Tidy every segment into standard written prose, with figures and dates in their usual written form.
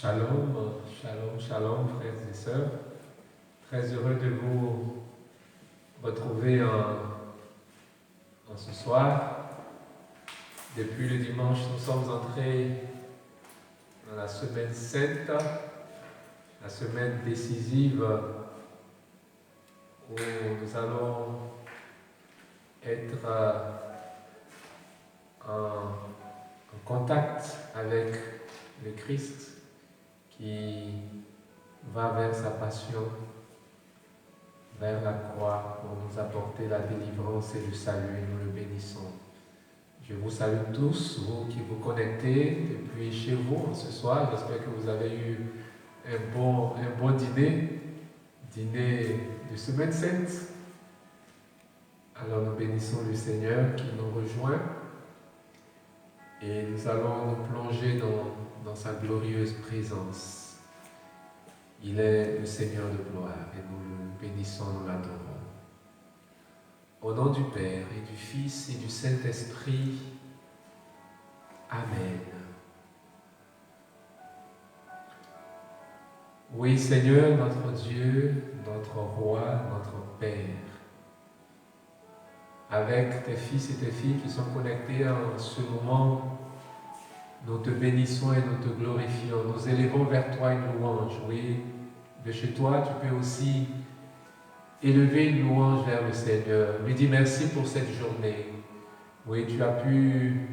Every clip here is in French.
Shalom, shalom, shalom, frères et sœurs. Très heureux de vous retrouver en ce soir. Depuis le dimanche, nous sommes entrés dans la semaine sainte, la semaine décisive où nous allons être en contact avec le Christ qui va vers sa passion, vers la croix pour nous apporter la délivrance et le salut, et nous le bénissons. Je vous salue tous, vous qui vous connectez depuis chez vous ce soir. J'espère que vous avez eu un bon dîner de semaine sainte. Alors nous bénissons le Seigneur qui nous rejoint et nous allons nous plonger dans sa glorieuse présence. Il est le Seigneur de gloire et nous le bénissons, nous l'adorons. Au nom du Père et du Fils et du Saint-Esprit, Amen. Oui, Seigneur, notre Dieu, notre Roi, notre Père, avec tes fils et tes filles qui sont connectés en ce moment, nous te bénissons et nous te glorifions. Nous élevons vers toi une louange. Oui, de chez toi, tu peux aussi élever une louange vers le Seigneur. Lui dis merci pour cette journée. Oui, tu as pu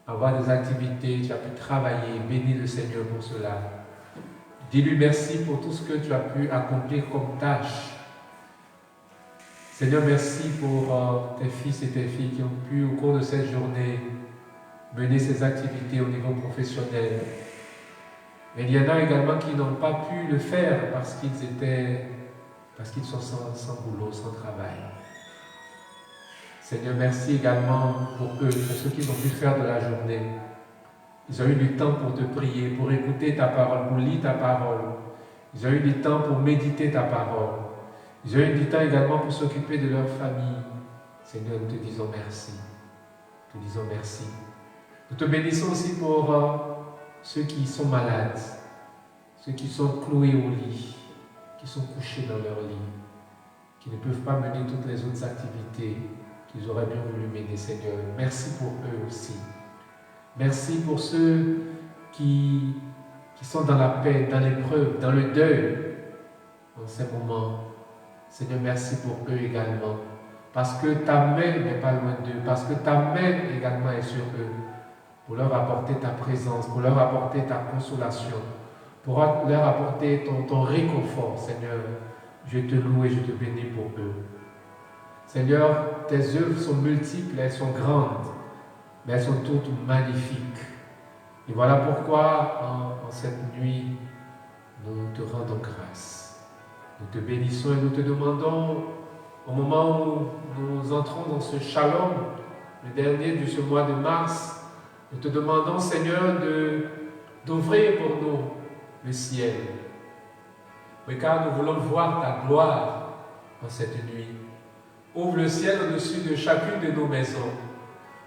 avoir des activités, tu as pu travailler. Bénis le Seigneur pour cela. Dis-lui merci pour tout ce que tu as pu accomplir comme tâche. Seigneur, merci pour tes fils et tes filles qui ont pu, au cours de cette journée, mener ces activités au niveau professionnel. Mais il y en a également qui n'ont pas pu le faire parce qu'ils sont sans boulot, sans travail. Seigneur, merci également pour eux, pour ceux qui ont pu faire de la journée. Ils ont eu du temps pour te prier, pour écouter ta parole, pour lire ta parole. Ils ont eu du temps pour méditer ta parole. Ils ont eu du temps également pour s'occuper de leur famille. Seigneur, nous te disons merci. Nous te disons merci. Nous te bénissons aussi pour ceux qui sont malades, ceux qui sont cloués au lit, qui sont couchés dans leur lit, qui ne peuvent pas mener toutes les autres activités qu'ils auraient bien voulu mener, Seigneur. Merci pour eux aussi. Merci pour ceux qui sont dans la paix, dans l'épreuve, dans le deuil, en ces moments. Seigneur, merci pour eux également. Parce que ta main n'est pas loin d'eux, parce que ta main également est sur eux, pour leur apporter ta présence, pour leur apporter ta consolation, pour leur apporter ton réconfort, Seigneur. Je te loue et je te bénis pour eux. Seigneur, tes œuvres sont multiples, elles sont grandes, mais elles sont toutes magnifiques. Et voilà pourquoi, en cette nuit, nous te rendons grâce. Nous te bénissons et nous te demandons, au moment où nous entrons dans ce shalom, le dernier de ce mois de mars, nous te demandons, Seigneur, d'ouvrir pour nous le ciel. Oui, car nous voulons voir ta gloire en cette nuit. Ouvre le ciel au-dessus de chacune de nos maisons.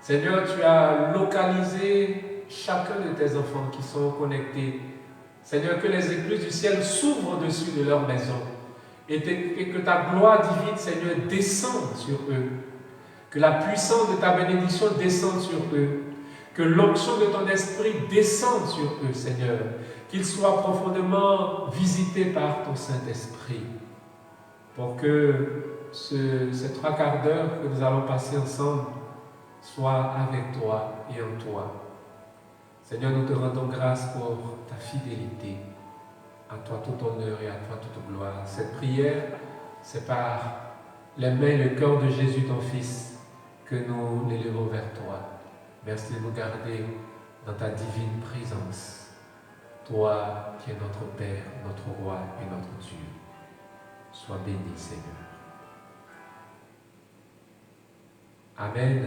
Seigneur, tu as localisé chacun de tes enfants qui sont connectés. Seigneur, que les écluses du ciel s'ouvrent au-dessus de leur maison et que ta gloire divine, Seigneur, descende sur eux. Que la puissance de ta bénédiction descende sur eux. Que l'onction de ton esprit descende sur eux, Seigneur. Qu'ils soient profondément visités par ton Saint-Esprit. Pour que ces 3 quarts d'heure que nous allons passer ensemble soient avec toi et en toi. Seigneur, nous te rendons grâce pour ta fidélité. À toi tout honneur et à toi toute gloire. Cette prière, c'est par les mains et le cœur de Jésus, ton Fils, que nous l'élevons vers toi. Merci de nous garder dans ta divine présence. Toi qui es notre Père, notre Roi et notre Dieu. Sois béni, Seigneur. Amen.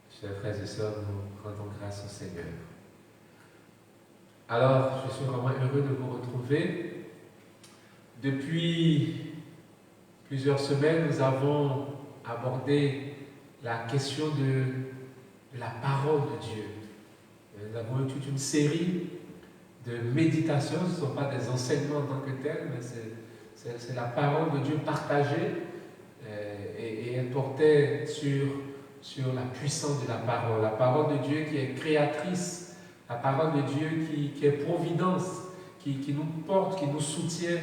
Chers frères et sœurs, nous rendons grâce au Seigneur. Alors, je suis vraiment heureux de vous retrouver. Depuis plusieurs semaines, nous avons abordé la question de la parole de Dieu. Nous avons eu toute une série de méditations, ce ne sont pas des enseignements en tant que tels, mais c'est la parole de Dieu partagée et elle portait sur la puissance de la parole de Dieu qui est créatrice, la parole de Dieu qui est providence, qui nous porte, qui nous soutient,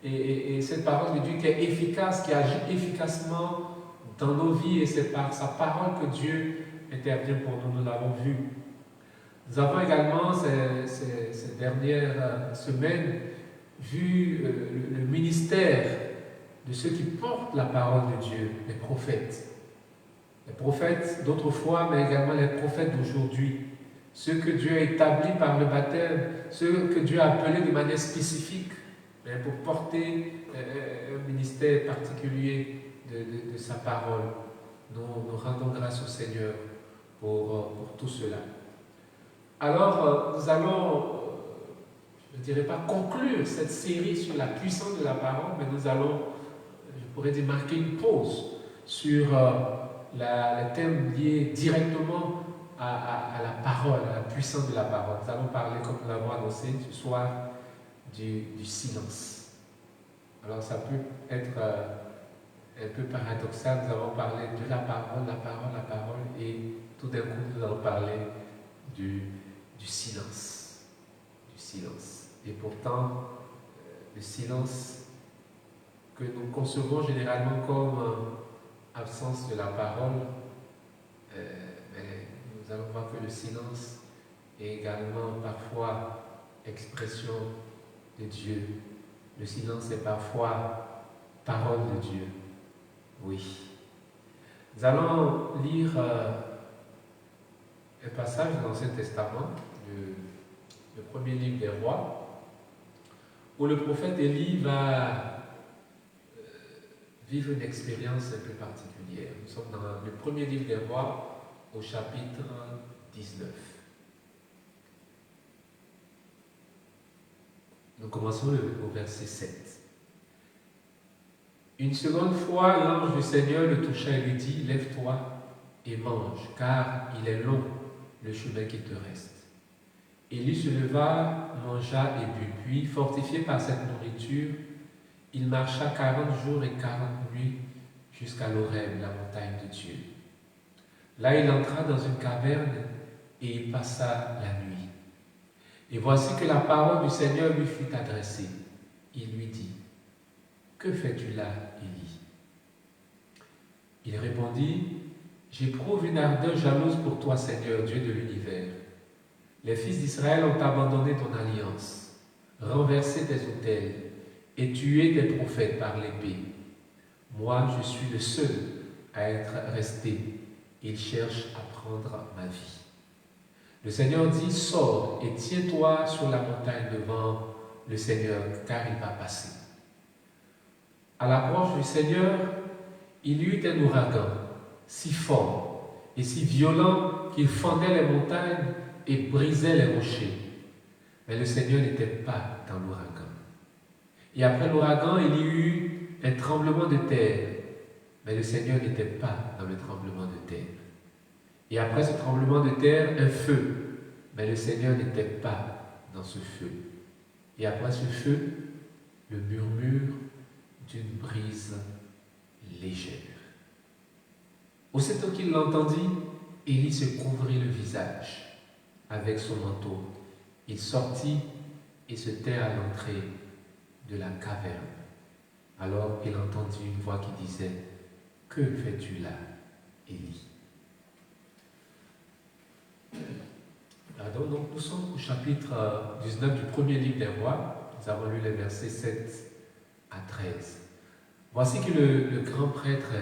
et cette parole de Dieu qui est efficace, qui agit efficacement dans nos vies, et c'est par sa parole que Dieu intervient pour nous, nous l'avons vu. Nous avons également, ces dernières semaines, vu le ministère de ceux qui portent la parole de Dieu, les prophètes. Les prophètes d'autrefois, mais également les prophètes d'aujourd'hui. Ceux que Dieu a établis par le baptême, ceux que Dieu a appelés de manière spécifique pour porter un ministère particulier de sa parole. Nous rendons grâce au Seigneur pour tout cela. Alors, nous allons, je ne dirais pas conclure cette série sur la puissance de la parole, mais nous allons, je pourrais dire, marquer une pause sur les thèmes liés directement à la parole, à la puissance de la parole. Nous allons parler, comme nous l'avons annoncé ce soir, du silence. Alors, ça peut être un peu paradoxal, nous allons parler de la parole, et tout d'un coup, nous allons parler du silence. Du silence. Et pourtant, le silence que nous concevons généralement comme absence de la parole, mais nous allons voir que le silence est également parfois expression de Dieu. Le silence est parfois parole de Dieu. Oui. Nous allons lire un passage de l'Ancien Testament, le premier livre des rois, où le prophète Élie va vivre une expérience un peu particulière. Nous sommes dans le premier livre des rois, au chapitre 19. Nous commençons au verset 7. Une seconde fois, l'ange du Seigneur le toucha et lui dit, « Lève-toi et mange, car il est long le chemin qui te reste. » Élie se leva, mangea et but, puis, fortifié par cette nourriture, il marcha 40 jours et 40 nuits jusqu'à l'Horeb, la montagne de Dieu. Là, il entra dans une caverne et y passa la nuit. Et voici que la parole du Seigneur lui fut adressée. Il lui dit, « Que fais-tu là, Élie » Il répondit, « J'éprouve une ardeur jalouse pour toi, Seigneur, Dieu de l'univers. Les fils d'Israël ont abandonné ton alliance, renversé tes autels et tué tes prophètes par l'épée. Moi, je suis le seul à être resté. Ils cherchent à prendre ma vie. » Le Seigneur dit, « Sors et tiens-toi sur la montagne devant le Seigneur, car il va passer. » À l'approche du Seigneur, il y eut un ouragan si fort et si violent qu'il fendait les montagnes et brisait les rochers. Mais le Seigneur n'était pas dans l'ouragan. Et après l'ouragan, il y eut un tremblement de terre. Mais le Seigneur n'était pas dans le tremblement de terre. Et après ce tremblement de terre, un feu. Mais le Seigneur n'était pas dans ce feu. Et après ce feu, le murmure d'une brise légère. Aussitôt qu'il l'entendit, Élie se couvrit le visage avec son manteau. Il sortit et se tint à l'entrée de la caverne. Alors il entendit une voix qui disait, « Que fais-tu là, Élie » Donc nous sommes au chapitre 19 du premier livre des rois. Nous avons lu les versets 7 à 13. Voici que le grand prêtre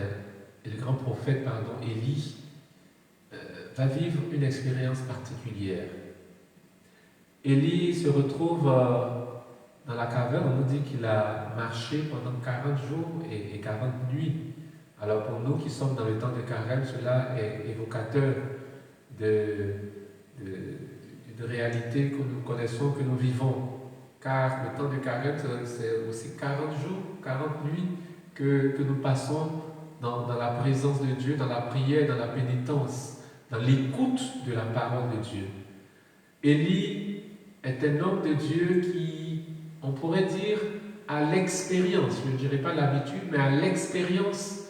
et le grand prophète, Élie, va vivre une expérience particulière. Élie se retrouve dans la caverne. On nous dit qu'il a marché pendant 40 jours et 40 nuits. Alors pour nous qui sommes dans le temps de carême, cela est évocateur de réalité que nous connaissons, que nous vivons. Car le temps de carême, c'est aussi 40 jours, 40 nuits que nous passons dans la présence de Dieu, dans la prière, dans la pénitence, dans l'écoute de la parole de Dieu. Élie est un homme de Dieu qui, on pourrait dire, a l'expérience, je ne dirais pas l'habitude, mais a l'expérience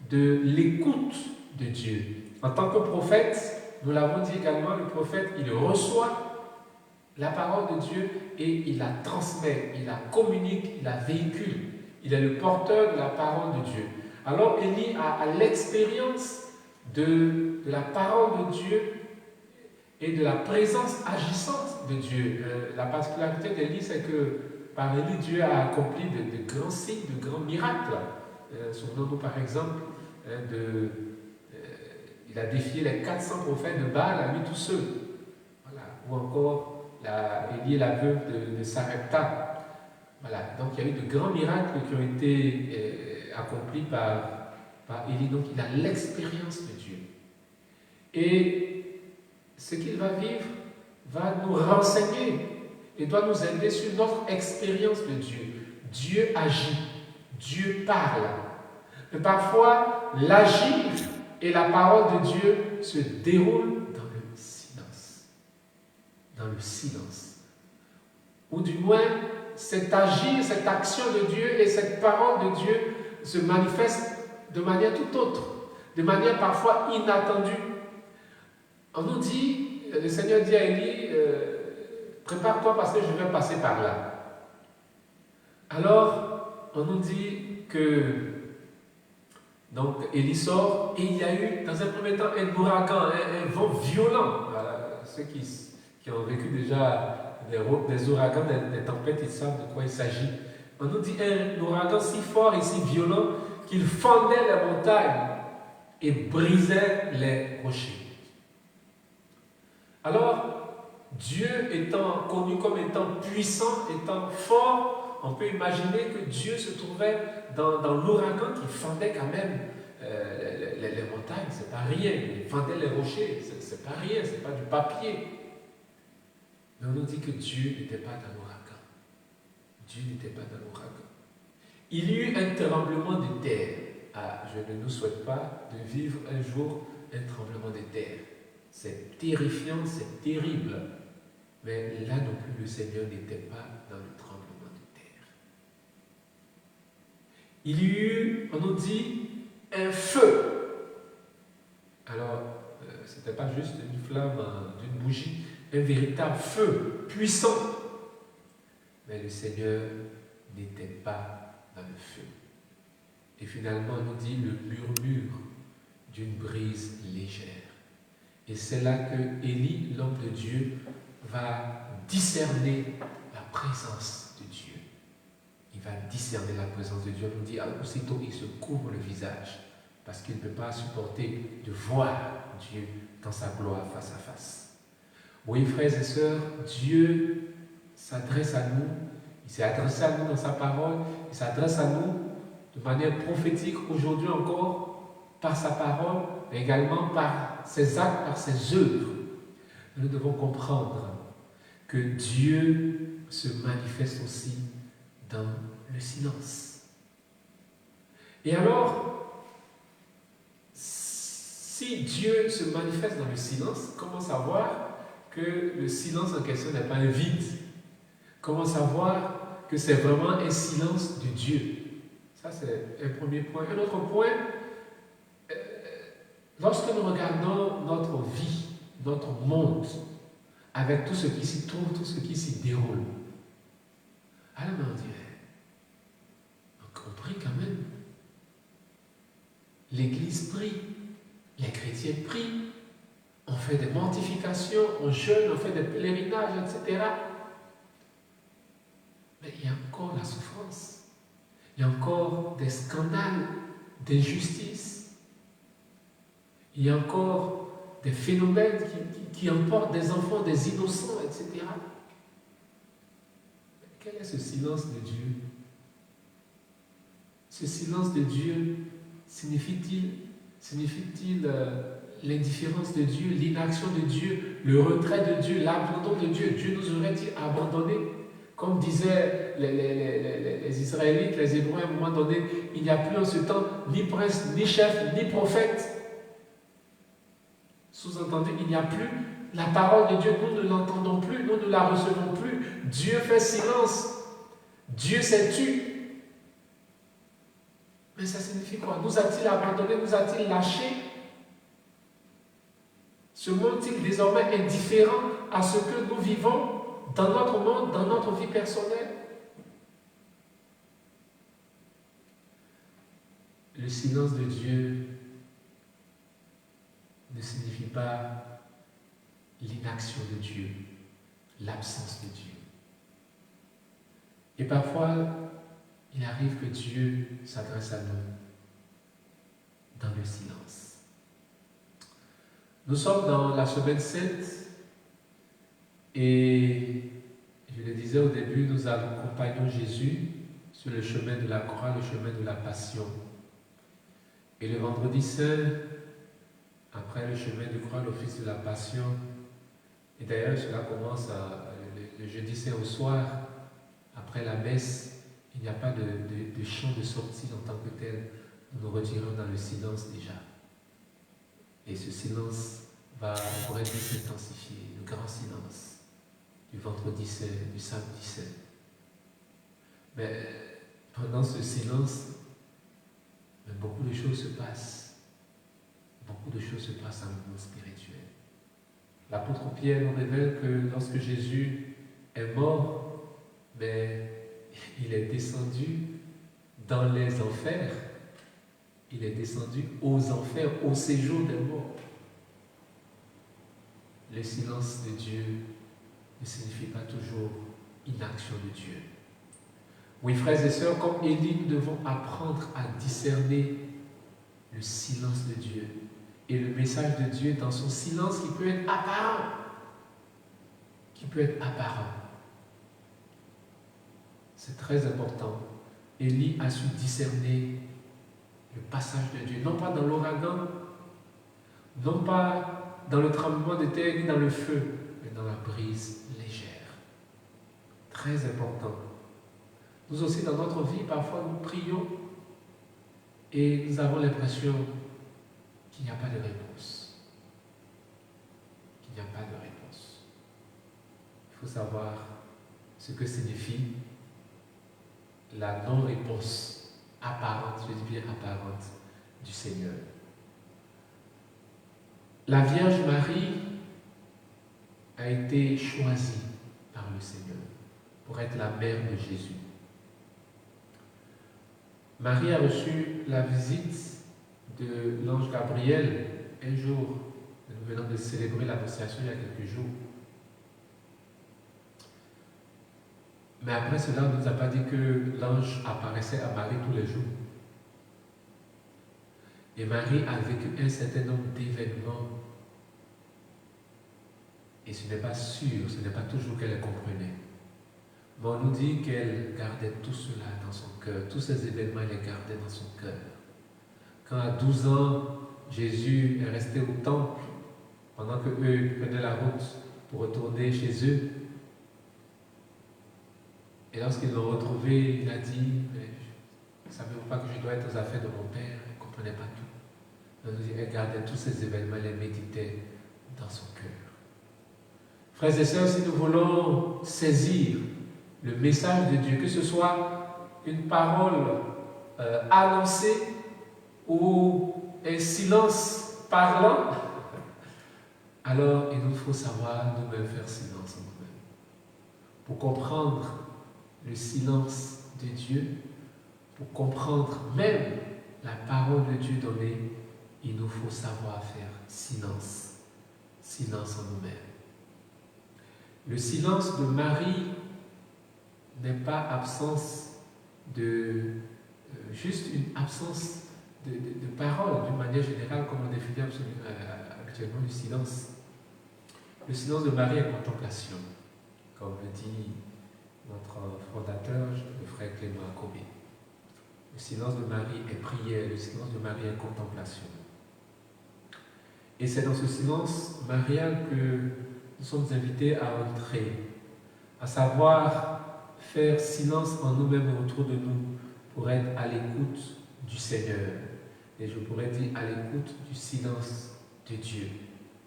de l'écoute de Dieu. En tant que prophète, nous l'avons dit également, le prophète, il reçoit la parole de Dieu et il la transmet, il la communique, il la véhicule. Il est le porteur de la parole de Dieu. Alors Élie a l'expérience de la parole de Dieu et de la présence agissante de Dieu. La particularité d'Élie, c'est que par Élie, Dieu a accompli de grands signes, de grands miracles. Souvenons-nous par exemple, il a défié les 400 prophètes de Baal à lui tout seul. Voilà. Ou encore, Élie est la veuve de Sarepta. Voilà. Donc il y a eu de grands miracles qui ont été accomplis par Élie. Donc il a l'expérience de Dieu. Et ce qu'il va vivre va nous renseigner et doit nous aider sur notre expérience de Dieu. Dieu agit, Dieu parle. Mais parfois, l'agir et la parole de Dieu se déroulent dans le silence. Dans le silence. Ou du moins, cet agir, cette action de Dieu et cette parole de Dieu se manifestent de manière tout autre, de manière parfois inattendue. On nous dit, le Seigneur dit à Élie, prépare-toi parce que je vais passer par là. Alors, on nous dit que donc Élie sort et il y a eu dans un premier temps un ouragan, un vent violent. Voilà. Ceux qui ont vécu déjà des ouragans, des tempêtes, ils savent de quoi il s'agit. On nous dit un ouragan si fort et si violent qu'il fendait les montagnes et brisait les rochers. Alors, Dieu étant connu comme étant puissant, étant fort, on peut imaginer que Dieu se trouvait dans l'ouragan qui fendait quand même les montagnes, c'est pas rien. Il fendait les rochers, c'est pas rien, c'est pas du papier. Mais on nous dit que Dieu n'était pas dans l'ouragan. Dieu n'était pas dans l'ouragan. Il y eut un tremblement de terre. Ah, je ne nous souhaite pas de vivre un jour un tremblement de terre. C'est terrifiant, c'est terrible. Mais là non plus, le Seigneur n'était pas dans le tremblement de terre. Il y eut, on nous dit, un feu. Alors, ce n'était pas juste une flamme d'une bougie, un véritable feu puissant. Mais le Seigneur n'était pas dans le feu. Et finalement, on nous dit le murmure d'une brise légère. Et c'est là que Élie, l'homme de Dieu, va discerner la présence de Dieu. Il va discerner la présence de Dieu. On nous dit, aussitôt, il se couvre le visage parce qu'il ne peut pas supporter de voir Dieu dans sa gloire face à face. Oui, frères et sœurs, Dieu s'adresse à nous. Il s'est adressé à nous dans sa parole. Il s'adresse à nous de manière prophétique aujourd'hui encore par sa parole, mais également par ses actes, par ses œuvres. Nous devons comprendre que Dieu se manifeste aussi dans le silence. Et alors, si Dieu se manifeste dans le silence, comment savoir que le silence en question n'est pas un vide? Comment savoir que c'est vraiment un silence de Dieu? Ça, c'est un premier point. Un autre point, lorsque nous regardons notre vie, notre monde, avec tout ce qui s'y trouve, tout ce qui s'y déroule, alors on dirait, on prie quand même. L'Église prie, les chrétiens prient, on fait des mortifications, on jeûne, on fait des pèlerinages, etc. Mais il y a encore la souffrance, il y a encore des scandales d'injustice, il y a encore des phénomènes qui emportent des enfants, des innocents, etc. Quel est ce silence de Dieu? Ce silence de Dieu signifie-t-il l'indifférence de Dieu, l'inaction de Dieu, le retrait de Dieu, l'abandon de Dieu? Dieu nous aurait-il abandonnés? Comme disaient les Israélites, les Hébreux, à un moment donné, il n'y a plus en ce temps ni prince, ni chef, ni prophète. Sous-entendu, il n'y a plus La parole de Dieu, nous ne l'entendons plus, nous ne la recevons plus. Dieu fait silence. Dieu s'est tu. Mais ça signifie quoi? Nous a-t-il abandonnés? Nous a-t-il lâchés? Se montre-t-il désormais indifférent à ce que nous vivons dans notre monde, dans notre vie personnelle? Le silence de Dieu ne signifie pas l'inaction de Dieu, l'absence de Dieu. Et parfois, il arrive que Dieu s'adresse à nous dans le silence. Nous sommes dans la semaine 7 et je le disais au début, nous accompagnons Jésus sur le chemin de la croix, le chemin de la passion. Et le vendredi saint, après le chemin de croix, l'office de la passion, et d'ailleurs cela commence le jeudi saint au soir, après la messe, il n'y a pas de chant de sortie en tant que tel. Nous nous retirons dans le silence déjà. Et ce silence pourrait s'intensifier, le grand silence du vendredi saint, du samedi saint. Mais pendant ce silence, beaucoup de choses se passent. Beaucoup de choses se passent dans le monde spirituel. L'apôtre Pierre nous révèle que lorsque Jésus est mort, il est descendu dans les enfers. Il est descendu aux enfers, au séjour des morts. Le silence de Dieu ne signifie pas toujours inaction de Dieu. Oui, frères et sœurs, comme Élie, nous devons apprendre à discerner le silence de Dieu et le message de Dieu dans son silence qui peut être apparent. C'est très important. Élie a su discerner le passage de Dieu, non pas dans l'ouragan, non pas dans le tremblement de terre, ni dans le feu, mais dans la brise légère. Très important. Nous aussi, dans notre vie, parfois nous prions et nous avons l'impression qu'il n'y a pas de réponse. Il faut savoir ce que signifie la non-réponse apparente, je dis bien apparente, du Seigneur. La Vierge Marie a été choisie par le Seigneur pour être la mère de Jésus. Marie a reçu la visite de l'ange Gabriel un jour. Nous venons de célébrer l'Annonciation il y a quelques jours. Mais après cela, on ne nous a pas dit que l'ange apparaissait à Marie tous les jours. Et Marie a vécu un certain nombre d'événements. Et ce n'est pas sûr, ce n'est pas toujours qu'elle les comprenait. Mais on nous dit qu'elle gardait tout cela dans son cœur. Tous ces événements, elle les gardait dans son cœur. Quand à 12 ans, Jésus est resté au temple, pendant qu'eux prenaient la route pour retourner chez eux, et lorsqu'ils l'ont retrouvé, il a dit, ne savez-vous pas que je dois être aux affaires de mon Père? Elle ne comprenait pas tout. Elle gardait tous ces événements, elle les méditait dans son cœur. Frères et sœurs, si nous voulons saisir le message de Dieu, que ce soit une parole annoncée ou un silence parlant, alors il nous faut savoir nous-mêmes faire silence en nous-mêmes. Pour comprendre le silence de Dieu, pour comprendre même la parole de Dieu donnée, il nous faut savoir faire silence. Silence en nous-mêmes. Le silence de Marie n'est pas absence juste une absence de parole, d'une manière générale, comme on définit actuellement le silence. Le silence de Marie est contemplation, comme le dit notre fondateur, le frère Clément Akobé. Le silence de Marie est prière, le silence de Marie est contemplation. Et c'est dans ce silence marial que nous sommes invités à entrer, à savoir faire silence en nous-mêmes et autour de nous pour être à l'écoute du Seigneur. Et je pourrais dire à l'écoute du silence de Dieu.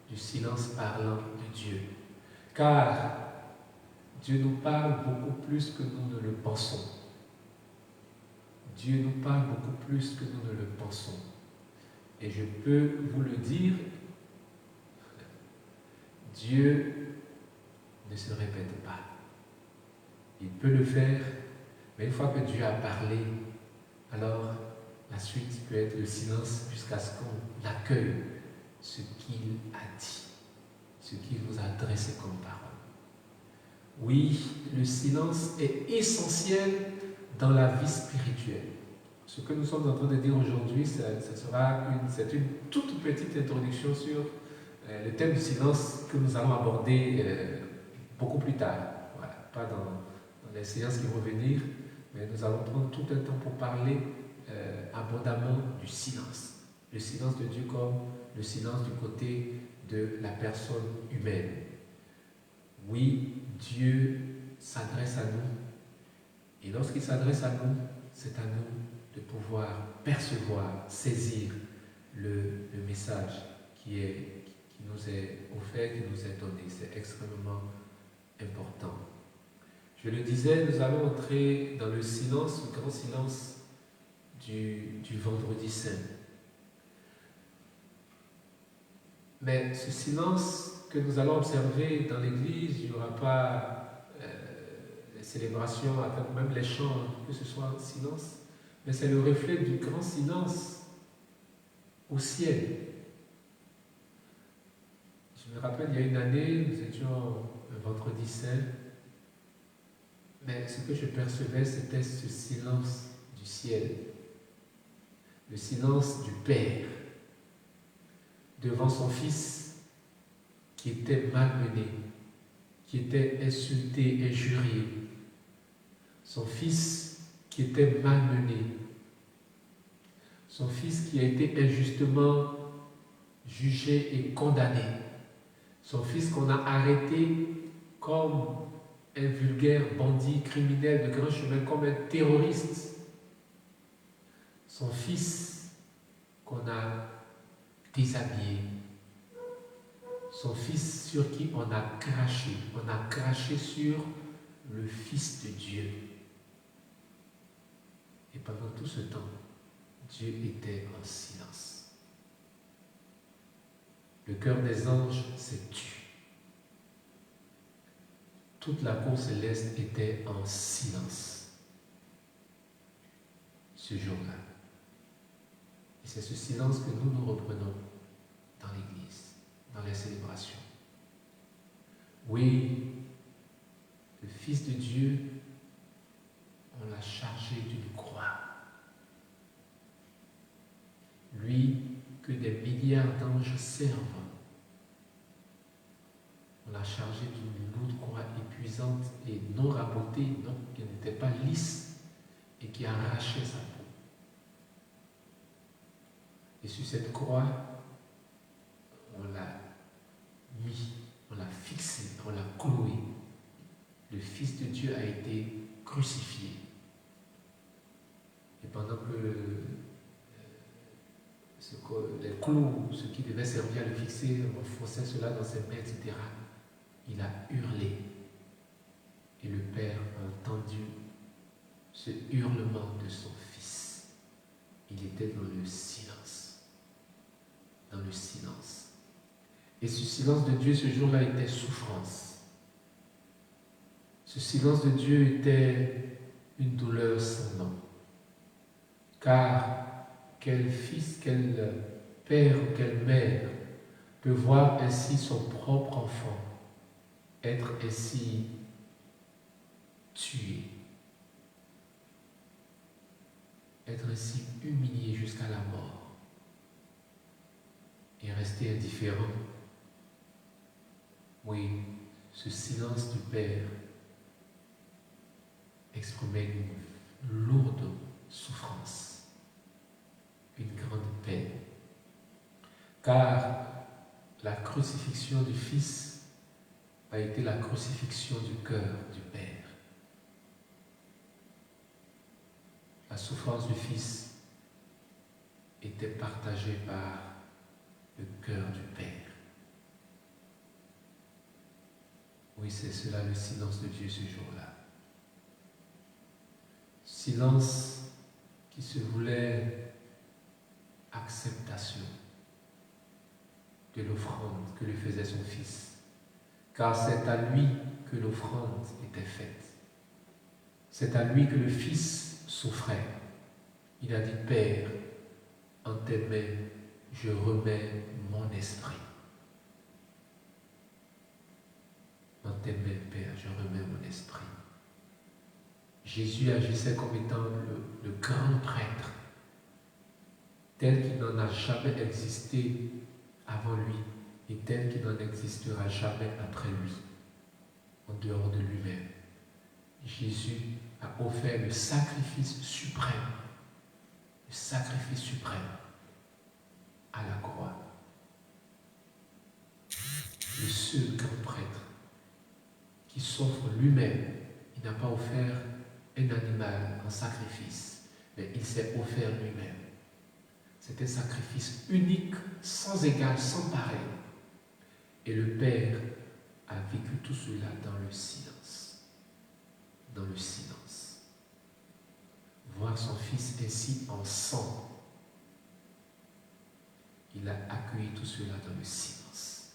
du silence parlant de Dieu. Car Dieu nous parle beaucoup plus que nous ne le pensons. Dieu nous parle beaucoup plus que nous ne le pensons. Et je peux vous le dire, Dieu ne se répète pas. Il peut le faire, mais une fois que Dieu a parlé, alors la suite peut être le silence jusqu'à ce qu'on accueille ce qu'il a dit, ce qu'il vous a adressé comme parole. Oui, le silence est essentiel dans la vie spirituelle. Ce que nous sommes en train de dire aujourd'hui, c'est une toute petite introduction sur le thème du silence que nous allons aborder beaucoup plus tard. Voilà, pas dans les séances qui vont venir, mais nous allons prendre tout un temps pour parler abondamment du silence. Le silence de Dieu comme le silence du côté de la personne humaine. Oui, Dieu s'adresse à nous, et lorsqu'il s'adresse à nous, c'est à nous de pouvoir percevoir, saisir le message qui nous est offert, qui nous est donné. C'est extrêmement important. Je le disais, nous allons entrer dans le silence, le grand silence du vendredi saint. Mais ce silence que nous allons observer dans l'église, il n'y aura pas les célébrations, même les chants, que ce soit silence, mais c'est le reflet du grand silence au ciel. Je me rappelle, il y a une année, nous étions un vendredi saint, mais ce que je percevais, c'était ce silence du ciel, le silence du Père devant son Fils qui était malmené, qui était insulté, injurié, son Fils qui était malmené, son Fils qui a été injustement jugé et condamné, son Fils qu'on a arrêté comme un vulgaire bandit criminel de grand chemin, comme un terroriste, son Fils qu'on a déshabillé, son Fils sur qui on a craché sur le Fils de Dieu. Et pendant tout ce temps, Dieu était en silence. Le cœur des anges s'est tu. Toute la cour céleste était en silence ce jour-là. Et c'est ce silence que nous reprenons dans l'Église, dans les célébrations. Oui, le Fils de Dieu, on l'a chargé d'une croix. Lui que des milliards d'anges servent, on l'a chargé d'une lourde croix épuisante et non rabotée, non, qui n'était pas lisse et qui arrachait sa peau. Et sur cette croix, on l'a mis, on l'a fixé, on l'a cloué. Le Fils de Dieu a été crucifié. Et pendant que les clous, ce qui devait servir à le fixer, on enfonçait cela dans ses mains, etc. Il a hurlé. Et le Père a entendu ce hurlement de son Fils. Il était dans le silence. Dans le silence. Et ce silence de Dieu, ce jour-là, était souffrance. Ce silence de Dieu était une douleur sans nom. Car quel fils, quel père ou quelle mère peut voir ainsi son propre enfant être ainsi tué, être ainsi humilié jusqu'à la mort et rester indifférent? Oui, ce silence du Père exprimait une lourde souffrance, une grande peine. Car la crucifixion du Fils a été la crucifixion du cœur du Père. La souffrance du Fils était partagée par le cœur du Père. Oui, c'est cela le silence de Dieu ce jour-là. Silence qui se voulait acceptation de l'offrande que lui faisait son Fils. Car c'est à lui que l'offrande était faite. C'est à lui que le Fils souffrait. Il a dit, Père, en tes mains, je remets mon esprit. En tes mains, Père, je remets mon esprit. Jésus agissait comme étant le grand prêtre, tel qu'il n'en a jamais existé avant lui et tel qu'il n'en existera jamais après lui, en dehors de lui-même. Jésus a offert le sacrifice suprême à la croix. Le seul grand prêtre qui s'offre lui-même. Il n'a pas offert un animal en sacrifice, mais il s'est offert lui-même. C'est un sacrifice unique, sans égal, sans pareil. Et le Père a vécu tout cela dans le silence. Dans le silence. Voir son Fils ainsi en sang, il a accueilli tout cela dans le silence.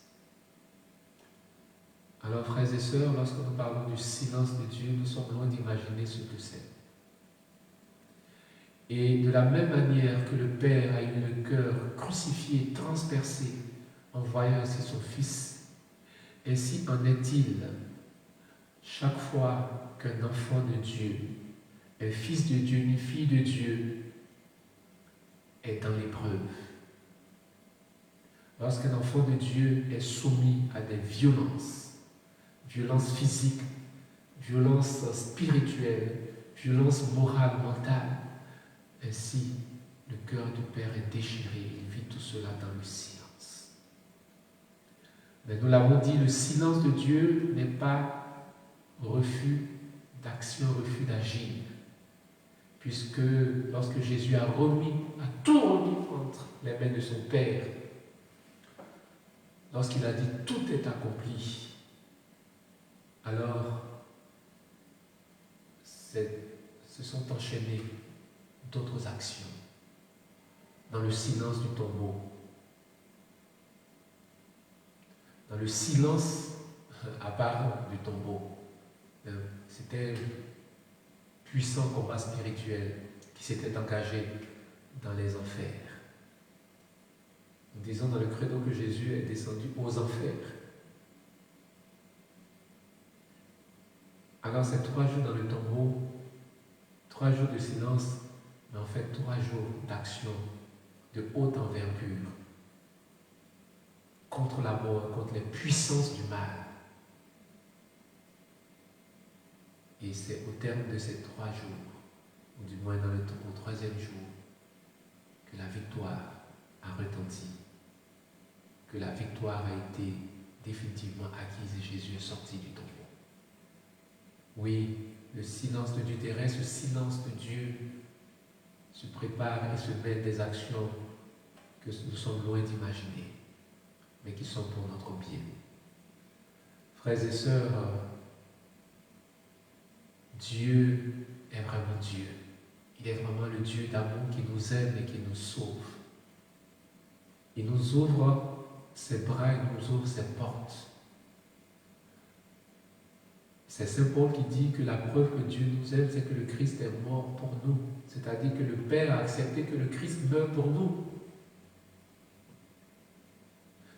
Alors, frères et sœurs, lorsque nous parlons du silence de Dieu, nous sommes loin d'imaginer ce que c'est. Et de la même manière que le Père a eu le cœur crucifié, transpercé, en voyant ainsi son Fils, ainsi en est-il chaque fois qu'un enfant de Dieu, un fils de Dieu, une fille de Dieu est dans l'épreuve. Lorsqu'un enfant de Dieu est soumis à des violences physiques, violences spirituelles, violences morales, mentales, ainsi le cœur du Père est déchiré, il vit tout cela dans le silence. Mais nous l'avons dit, le silence de Dieu n'est pas refus d'action, refus d'agir. Puisque lorsque Jésus a tout remis entre les mains de son Père, lorsqu'il a dit tout est accompli, alors se sont enchaînées d'autres actions dans le silence du tombeau, dans le silence apparent du tombeau. C'était un puissant combat spirituel qui s'était engagé dans les enfers. Nous disons dans le credo que Jésus est descendu aux enfers. Alors ces 3 jours dans le tombeau, 3 jours de silence, mais en fait 3 jours d'action de haute envergure contre la mort, contre les puissances du mal. Et c'est au terme de ces 3 jours, ou du moins au 3e jour, que la victoire a retenti, que la victoire a été définitivement acquise et Jésus est sorti du tombeau. Oui, le silence de Dieu terrestre, le silence de Dieu se prépare et se met des actions que nous sommes loin d'imaginer, mais qui sont pour notre bien. Frères et sœurs, Dieu est vraiment Dieu. Il est vraiment le Dieu d'amour qui nous aime et qui nous sauve. Il nous ouvre ses bras, il nous ouvre ses portes. C'est Saint Paul qui dit que la preuve que Dieu nous aime, c'est que le Christ est mort pour nous. C'est-à-dire que le Père a accepté que le Christ meure pour nous.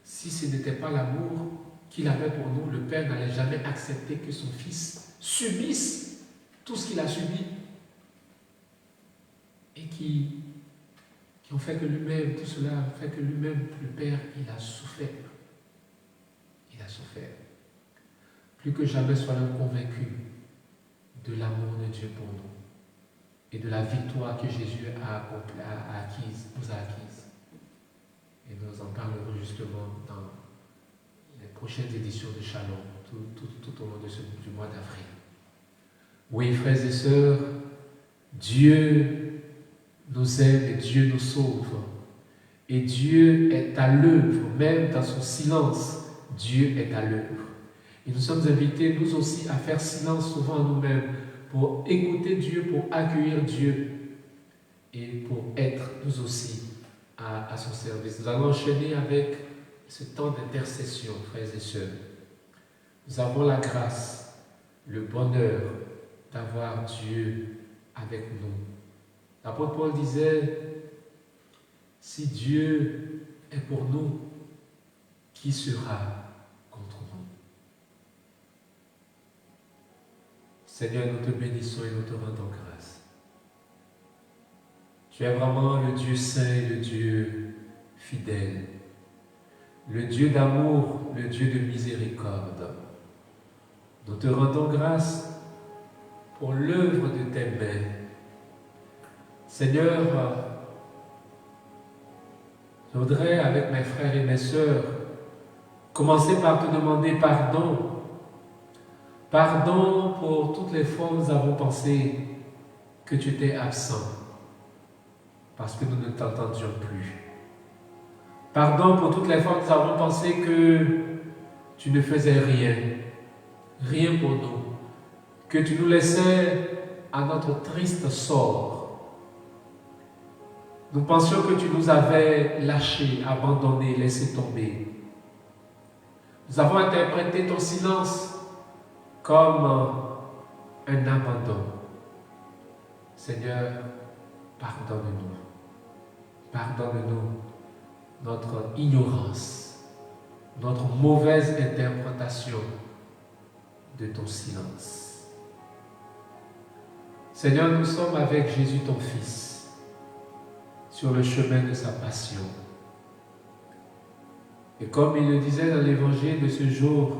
Si ce n'était pas l'amour qu'il avait pour nous, le Père n'allait jamais accepter que son Fils subisse tout ce qu'il a subi et qui ont fait que lui-même, tout cela fait que lui-même, le Père, il a souffert. Il a souffert. Plus que jamais, soyons convaincus de l'amour de Dieu pour nous et de la victoire que Jésus nous a acquise. Et nous en parlerons justement dans les prochaines éditions de Shalom, tout au long du mois d'avril. Oui, frères et sœurs, Dieu nous aime et Dieu nous sauve. Et Dieu est à l'œuvre, même dans son silence, Dieu est à l'œuvre. Et nous sommes invités, nous aussi, à faire silence souvent en nous-mêmes pour écouter Dieu, pour accueillir Dieu et pour être, nous aussi, à son service. Nous allons enchaîner avec ce temps d'intercession, frères et sœurs. Nous avons la grâce, le bonheur d'avoir Dieu avec nous. L'apôtre Paul disait, si Dieu est pour nous, qui sera contre nous? Seigneur, nous te bénissons et nous te rendons grâce. Tu es vraiment le Dieu saint, le Dieu fidèle, le Dieu d'amour, le Dieu de miséricorde. Nous te rendons grâce pour l'œuvre de tes mains. Seigneur, je voudrais, avec mes frères et mes sœurs, commencer par te demander pardon. Pardon pour toutes les fois où nous avons pensé que tu étais absent, parce que nous ne t'entendions plus. Pardon pour toutes les fois où nous avons pensé que tu ne faisais rien, rien pour nous, que tu nous laissais à notre triste sort. Nous pensions que tu nous avais lâchés, abandonnés, laissés tomber. Nous avons interprété ton silence comme un abandon. Seigneur, pardonne-nous. Pardonne-nous notre ignorance, notre mauvaise interprétation de ton silence. Seigneur, nous sommes avec Jésus, ton Fils, sur le chemin de sa passion. Et comme il le disait dans l'évangile de ce jour,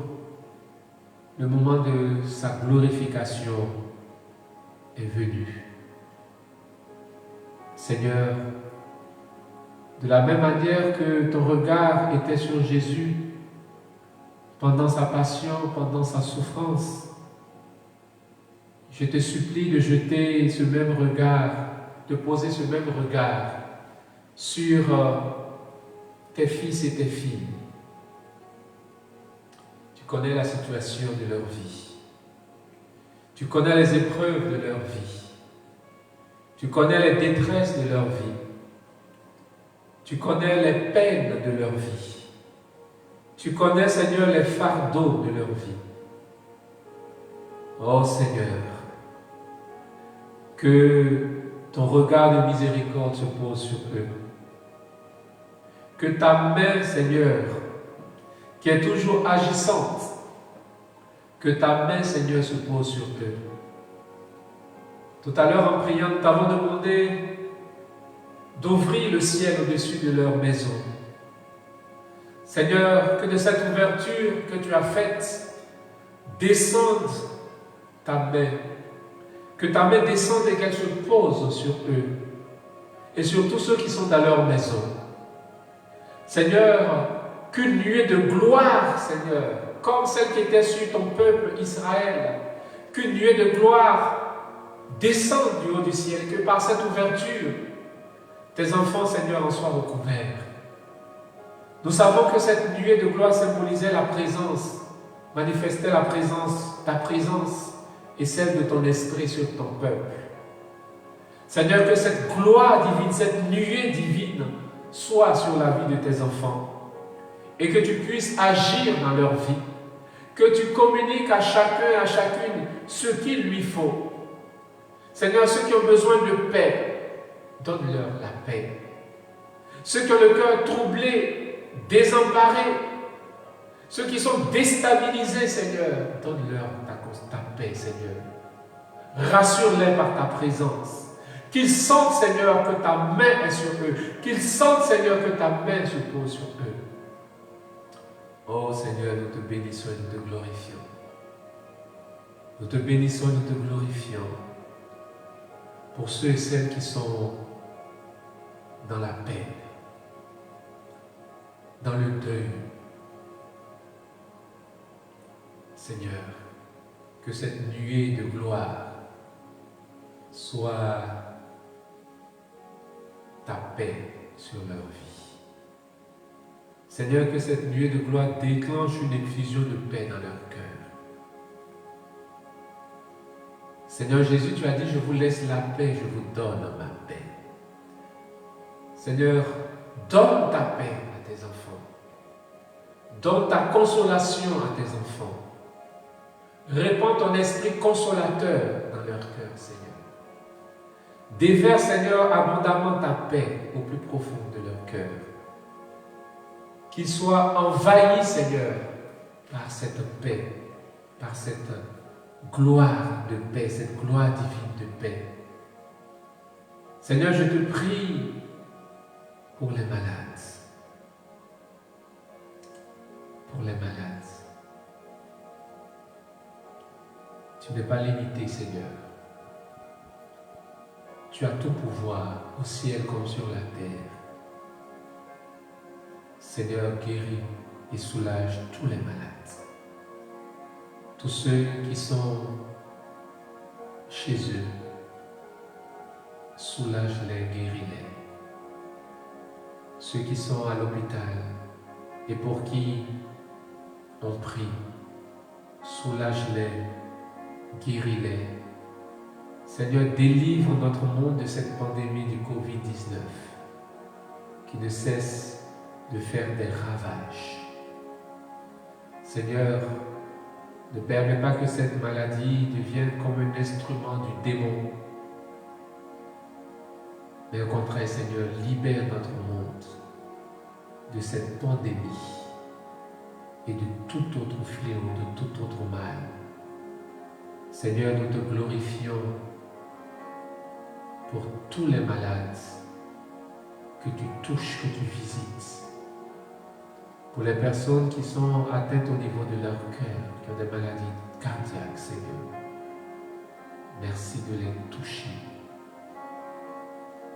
le moment de sa glorification est venu. Seigneur, de la même manière que ton regard était sur Jésus pendant sa passion, pendant sa souffrance, je te supplie de jeter ce même regard, de poser ce même regard sur tes fils et tes filles. Tu connais la situation de leur vie. Tu connais les épreuves de leur vie. Tu connais les détresses de leur vie. Tu connais les peines de leur vie. Tu connais, Seigneur, les fardeaux de leur vie. Oh Seigneur, que ton regard de miséricorde se pose sur eux. Que ta main, Seigneur, qui est toujours agissante, que ta main, Seigneur, se pose sur eux. Tout à l'heure, en priant, nous t'avons demandé d'ouvrir le ciel au-dessus de leur maison. Seigneur, que de cette ouverture que tu as faite, descende ta main. Que ta main descende et qu'elle se pose sur eux et sur tous ceux qui sont dans leur maison. Seigneur, qu'une nuée de gloire, Seigneur, comme celle qui était sur ton peuple Israël, qu'une nuée de gloire descende du haut du ciel, que par cette ouverture, tes enfants, Seigneur, en soient recouverts. Nous savons que cette nuée de gloire symbolisait la présence, manifestait la présence, ta présence et celle de ton esprit sur ton peuple. Seigneur, que cette gloire divine, cette nuée divine soit sur la vie de tes enfants et que tu puisses agir dans leur vie, que tu communiques à chacun, à chacune ce qu'il lui faut. Seigneur, ceux qui ont besoin de paix, donne-leur la paix. Ceux qui ont le cœur troublé, désemparé, ceux qui sont déstabilisés, Seigneur, donne-leur ta paix, Seigneur. Rassure-les par ta présence. Qu'ils sentent, Seigneur, que ta main est sur eux. Qu'ils sentent, Seigneur, que ta main se pose sur eux. Oh Seigneur, nous te bénissons et nous te glorifions. Nous te bénissons et nous te glorifions pour ceux et celles qui sont dans la paix, dans le deuil. Seigneur, que cette nuée de gloire soit ta paix sur leur vie. Seigneur, que cette nuée de gloire déclenche une effusion de paix dans leur cœur. Seigneur Jésus, tu as dit, je vous laisse la paix, je vous donne ma paix. Seigneur, donne ta paix à tes enfants. Donne ta consolation à tes enfants. Répands ton esprit consolateur dans leur cœur, Seigneur. Déverse, Seigneur, abondamment ta paix au plus profond de leur cœur. Qu'ils soient envahis, Seigneur, par cette paix, par cette gloire de paix, cette gloire divine de paix. Seigneur, je te prie pour les malades. Pour les malades. Tu n'es pas limité, Seigneur. Tu as tout pouvoir au ciel comme sur la terre. Seigneur, guéris et soulage tous les malades. Tous ceux qui sont chez eux, soulage-les, guéris-les. Ceux qui sont à l'hôpital et pour qui on prie, soulage-les, guéris-les. Seigneur, délivre notre monde de cette pandémie du Covid-19 qui ne cesse de faire des ravages. Seigneur, ne permets pas que cette maladie devienne comme un instrument du démon. Mais au contraire, Seigneur, libère notre monde de cette pandémie et de tout autre fléau, de tout autre mal. Seigneur, nous te glorifions pour tous les malades que tu touches, que tu visites. Pour les personnes qui sont atteintes au niveau de leur cœur, qui ont des maladies cardiaques, Seigneur. Merci de les toucher.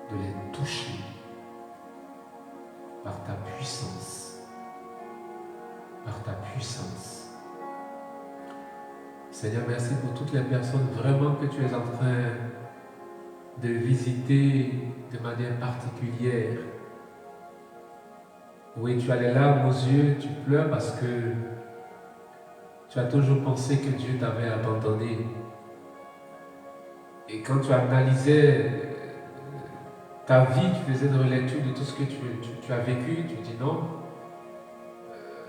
De les toucher par ta puissance. Par ta puissance. Seigneur, merci pour toutes les personnes vraiment que tu es en train de visiter de manière particulière. Oui, tu as les larmes aux yeux, tu pleures parce que tu as toujours pensé que Dieu t'avait abandonné. Et quand tu analysais ta vie, tu faisais une relecture de tout ce que tu as vécu, tu dis non,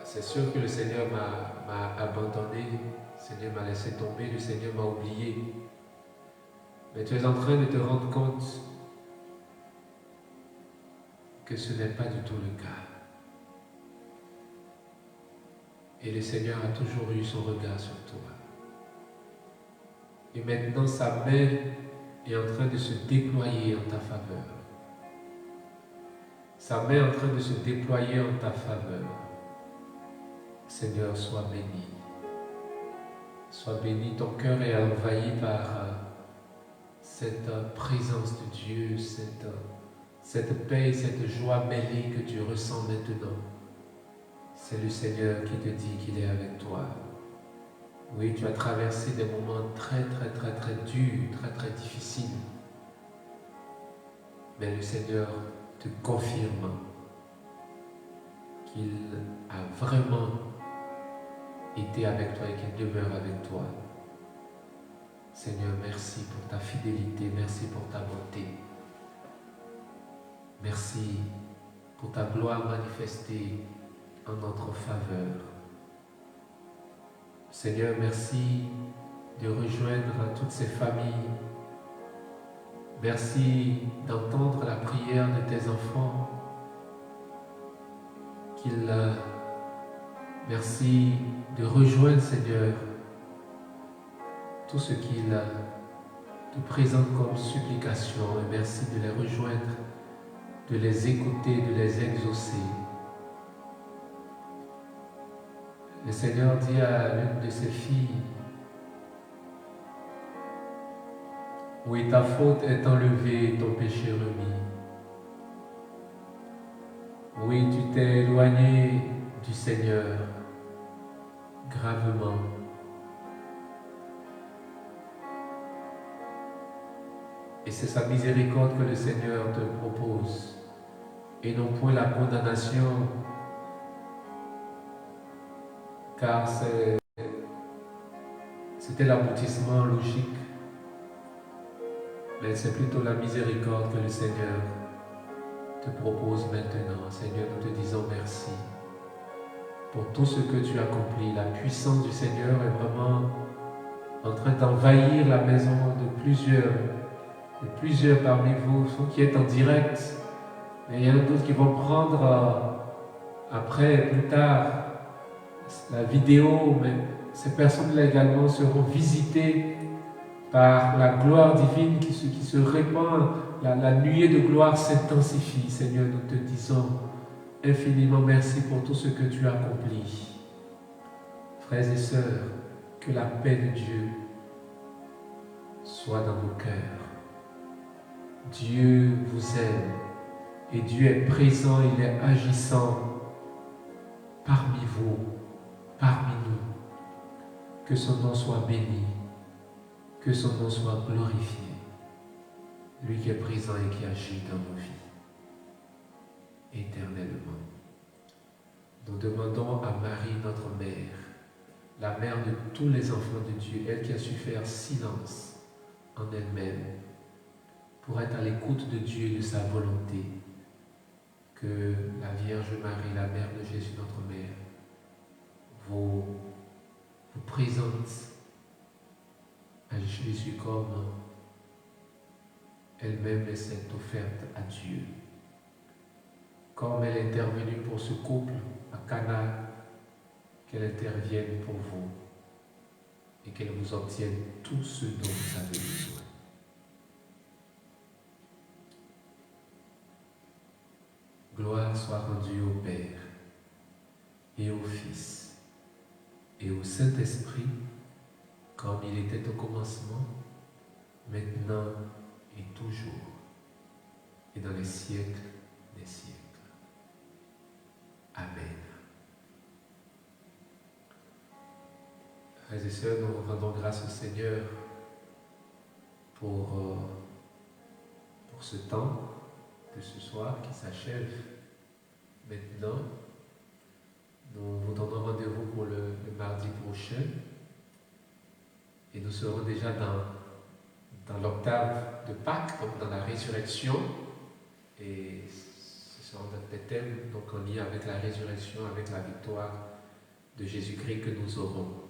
c'est sûr que le Seigneur m'a abandonné, le Seigneur m'a laissé tomber, le Seigneur m'a oublié. Mais tu es en train de te rendre compte que ce n'est pas du tout le cas. Et le Seigneur a toujours eu son regard sur toi. Et maintenant, sa main est en train de se déployer en ta faveur. Sa main est en train de se déployer en ta faveur. Seigneur, sois béni. Sois béni, ton cœur est envahi par cette présence de Dieu, cette paix, cette joie mêlée que tu ressens maintenant. C'est le Seigneur qui te dit qu'il est avec toi. Oui, tu as traversé des moments très durs, très difficiles. Mais le Seigneur te confirme qu'il a vraiment été avec toi et qu'il demeure avec toi. Seigneur, merci pour ta fidélité, merci pour ta bonté. Merci pour ta gloire manifestée en notre faveur. Seigneur, merci de rejoindre toutes ces familles. Merci d'entendre la prière de tes enfants. Merci de rejoindre, Seigneur, tout ce qu'il te présente comme supplication. Et merci de les rejoindre, de les écouter, de les exaucer. Le Seigneur dit à l'une de ses filles, oui, ta faute est enlevée, ton péché remis. Oui, tu t'es éloigné du Seigneur gravement. Et c'est sa miséricorde que le Seigneur te propose, et non point la condamnation, car c'était l'aboutissement logique mais c'est plutôt la miséricorde que le Seigneur te propose maintenant. Seigneur, nous te disons merci pour tout ce que tu accomplis. La puissance du Seigneur est vraiment en train d'envahir la maison de plusieurs parmi vous qui êtes en direct. Et il y en a d'autres qui vont prendre après, plus tard, la vidéo, mais ces personnes-là également seront visitées par la gloire divine qui se répand. La nuée de gloire s'intensifie. Seigneur, nous te disons infiniment merci pour tout ce que tu as accompli. Frères et sœurs, que la paix de Dieu soit dans vos cœurs. Dieu vous aime et Dieu est présent, il est agissant parmi vous, parmi nous. Que son nom soit béni, que son nom soit glorifié. Lui qui est présent et qui agit dans nos vies éternellement. Nous demandons à Marie, notre mère, la mère de tous les enfants de Dieu, elle qui a su faire silence en elle-même pour être à l'écoute de Dieu et de sa volonté, que la Vierge Marie, la mère de Jésus, notre mère, vous présente à Jésus comme elle-même s'est offerte à Dieu. Comme elle est intervenue pour ce couple à Cana, qu'elle intervienne pour vous et qu'elle vous obtienne tout ce dont vous avez besoin. Gloire soit rendue au Père et au Fils et au Saint-Esprit, comme il était au commencement, maintenant et toujours, et dans les siècles des siècles. Amen. Frères et sœurs, nous rendons grâce au Seigneur pour ce temps de ce soir qui s'achève maintenant. Nous vous donnons rendez-vous pour le mardi prochain et nous serons déjà dans l'octave de Pâques, donc dans la résurrection, et ce seront des thèmes donc en lien avec la résurrection, avec la victoire de Jésus-Christ que nous aurons.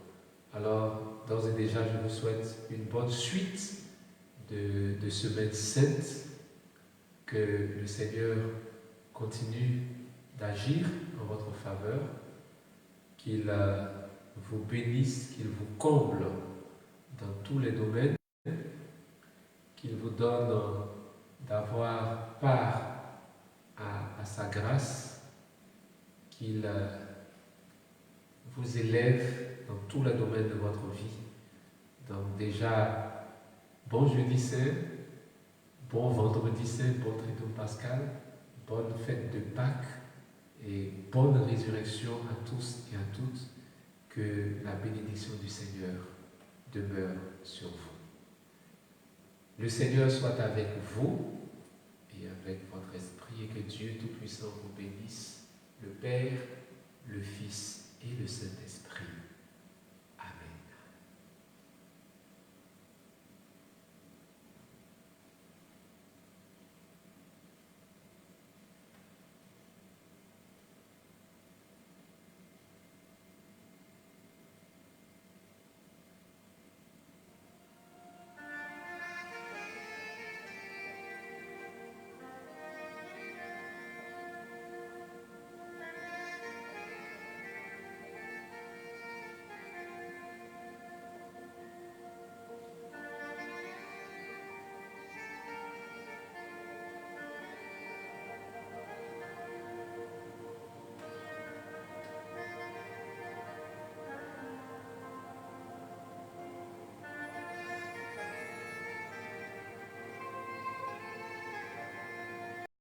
Alors, d'ores et déjà, je vous souhaite une bonne suite de semaine sainte, que le Seigneur continue d'agir en votre faveur, qu'il vous bénisse, qu'il vous comble dans tous les domaines, qu'il vous donne d'avoir part à sa grâce, qu'il vous élève dans tous les domaines de votre vie. Donc déjà, bon jeudi saint, bon vendredi saint, bon triduum pascal, bonne fête de Pâques et bonne résurrection à tous et à toutes. Que la bénédiction du Seigneur demeure sur vous. Le Seigneur soit avec vous et avec votre esprit, et que Dieu Tout-Puissant vous bénisse, le Père,